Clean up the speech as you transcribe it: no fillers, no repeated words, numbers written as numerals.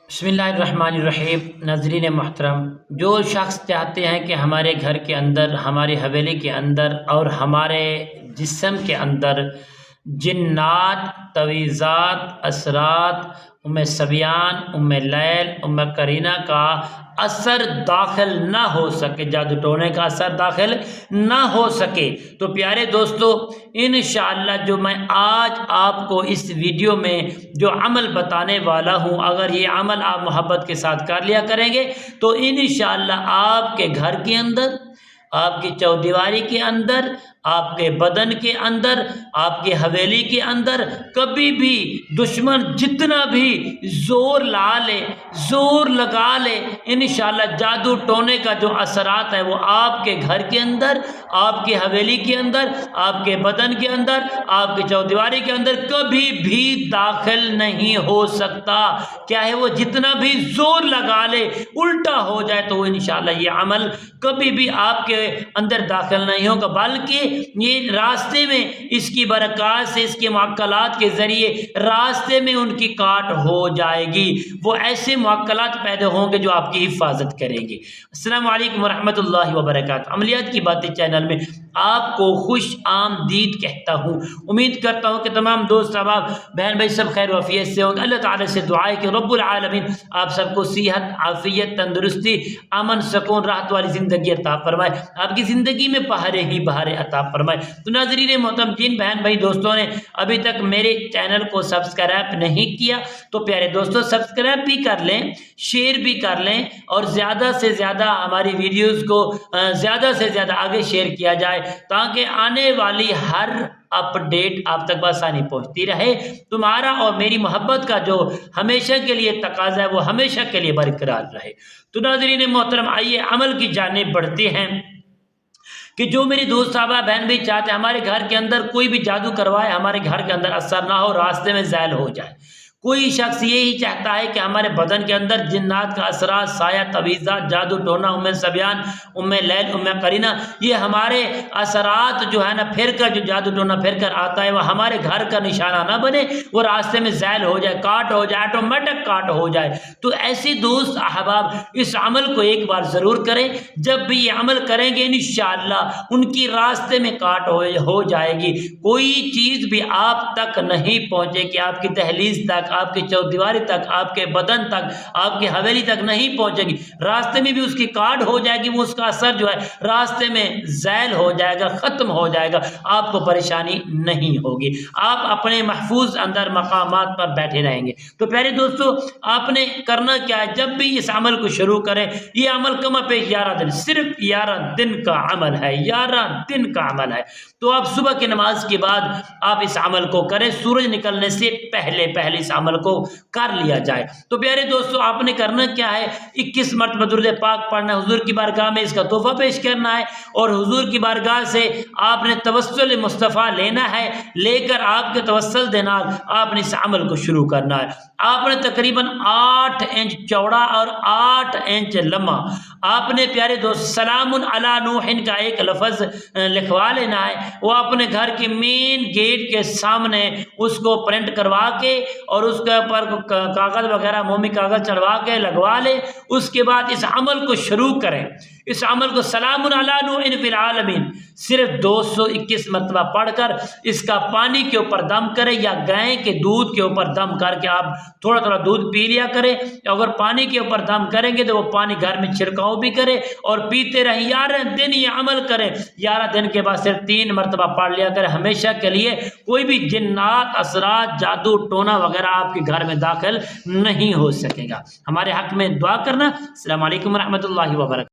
बिस्मिल्लाहिर्रहमानिर्रहीम। नाज़रीन मोहतरम, जो शख्स चाहते हैं कि हमारे घर के अंदर, हमारी हवेली के अंदर और हमारे जिस्म के अंदर जिन्नात, तवीज़ात, असरात, उम्मे सबियान, उम्मे लैल, उम्मे करीना का असर दाखिल ना हो सके, जादू टोने का असर दाखिल ना हो सके, तो प्यारे दोस्तों, इंशाअल्लाह जो मैं आज आपको इस वीडियो में जो अमल बताने वाला हूँ, अगर ये अमल आप मोहब्बत के साथ कर लिया करेंगे तो इंशाअल्लाह आपके घर के अंदर, आपकी चौदीवारी के अंदर, आपके बदन के अंदर, आपकी हवेली के अंदर कभी भी दुश्मन जितना भी ज़ोर ला ले, ज़ोर लगा ले, इंशाअल्लाह जादू टोने का जो असरात है वो आपके घर के अंदर, आपकी हवेली के अंदर, आपके बदन के अंदर, आपकी चौदीवारी के अंदर कभी भी दाखिल नहीं हो सकता। क्या है, वो जितना भी ज़ोर लगा ले, उल्टा हो जाए तो इंशाअल्लाह ये अमल कभी भी आपके अंदर दाखिल नहीं होगा, बल्कि ये रास्ते में इसकी बरक़ात से, इसके मुअक्कलात के ज़रिए रास्ते में उनकी काट हो जाएगी। वो ऐसे मुअक्कलात पैदा होंगे जो आपकी हिफाजत करेंगे। अस्सलामु अलैकुम वरहमतुल्लाहि वबरकातुहू। अमलियात की बातें चैनल में आपको खुश आमदीद कहता हूँ। उम्मीद करता हूँ कि तमाम दोस्त अहबाब, बहन भाई सब खैर वफ़ियत से होंगे। अल्लाह ताला से दुआ है कि रब्बुल आलमीन आप सबको सेहत, आफियत, तंदुरुस्ती, अमन, सुकून, राहत वाली ज़िंदगी अता फरमाए, आपकी ज़िंदगी में बहारें ही बहारें अता फरमाए। तो नाज़रीन मोहतरम, जिन बहन भाई दोस्तों ने अभी तक मेरे चैनल को सब्सक्राइब नहीं किया तो प्यारे दोस्तों सब्सक्राइब भी कर लें, शेयर भी कर लें और ज़्यादा से ज़्यादा हमारी वीडियोज़ को ज़्यादा से ज़्यादा आगे शेयर किया जाए, ताकि आने वाली हर अपडेट आप तक आसानी पहुंचती रहे। तुम्हारा और मेरी मोहब्बत का जो हमेशा के लिए तकाज़ा है वो हमेशा के लिए बरकरार रहे। तो नाज़रीन मोहतरम, आइए अमल की जानिब बढ़ते हैं कि जो मेरे दोस्त साहबा, बहन भी चाहते हैं हमारे घर के अंदर कोई भी जादू करवाए, हमारे घर के अंदर असर ना हो, रास्ते में ज़ैल हो जाए। कोई शख्स यही चाहता है कि हमारे बदन के अंदर जिन्नात का असरा, साया, तवीज़ा, जादू टोना, उम्मे सबियान, उम्मे लैल, उम्मे करीना, ये हमारे असरात जो है ना, फिर कर जो जादू टोना फिर कर आता है, वह हमारे घर का निशाना ना बने, वो रास्ते में ज़ैल हो जाए, काट हो जाए, ऑटोमेटिक काट हो जाए। तो ऐसे दोस्त अहबाब इस अमल को एक बार ज़रूर करें। जब भी ये अमल करेंगे इंशाअल्लाह उनकी रास्ते में काट हो जाएगी। कोई चीज़ भी आप तक नहीं पहुँचेगी, आपकी दहलीज तक, आपकी चौदीवारी तक, आपके बदन तक, आपकी हवेली तक नहीं पहुंचेगी। रास्ते में भी उसकी काट हो जाएगी, वो उसका असर जो है रास्ते में ज़ैल हो जाएगा, ख़त्म हो जाएगा, आपको परेशानी नहीं होगी, आप अपने महफूज अंदर मकामात पर बैठे रहेंगे। तो प्यारे दोस्तों, आपने करना क्या है, जब भी इस अमल को शुरू करें, ये अमल कम पे 11 दिन, सिर्फ 11 दिन का अमल है, 11 दिन का अमल है। तो आप सुबह की नमाज के बाद आप इस अमल को करें, सूरज निकलने से पहले पहले इस अमल को कर लिया जाए। तो प्यारे दोस्तों, आपने करना क्या है, 21 मरतबा दुरूद पाक पढ़ना है, हुजूर की बारगाह में इसका तोहफा पेश करना है और हुजूर की बारगाह से आपने तवस्सुल मुस्तफ़ा लेना है, लेकर आपके तवस्सुल देना आपने इस अमल को शुरू करना है। आपने तकरीबन 8 इंच चौड़ा और 8 इंच लंबा आपने प्यारे दोस्त सलामुन अला नूहिन का एक लफ्ज़ लिखवा लेना है। वो अपने घर के मेन गेट के सामने उसको प्रिंट करवा के और उसके ऊपर कागज़ वगैरह, मोमी कागज़ चढ़वा के लगवा ले। उसके बाद इस अमल को शुरू करें। इस अमल को सलामुन अला नूहिन फिल आलमीन सिर्फ 221 मरतबा पढ़कर इसका पानी के ऊपर दम करें, या गाय के दूध के ऊपर दम करके आप थोड़ा थोड़ा दूध पी लिया करें। अगर पानी के ऊपर दम करेंगे तो वो पानी घर में छिड़काव भी करें और पीते रहें। 11 दिन ये अमल करें। 11 दिन के बाद सिर्फ 3 मरतबा पढ़ लिया करें। हमेशा के लिए कोई भी जिन्नात, असरात, जादू टोना वगैरह आपके घर में दाखिल नहीं हो सकेगा। हमारे हक में दुआ करना। अस्सलामु अलैकुम रहमतुल्लाहि व बरकातहू।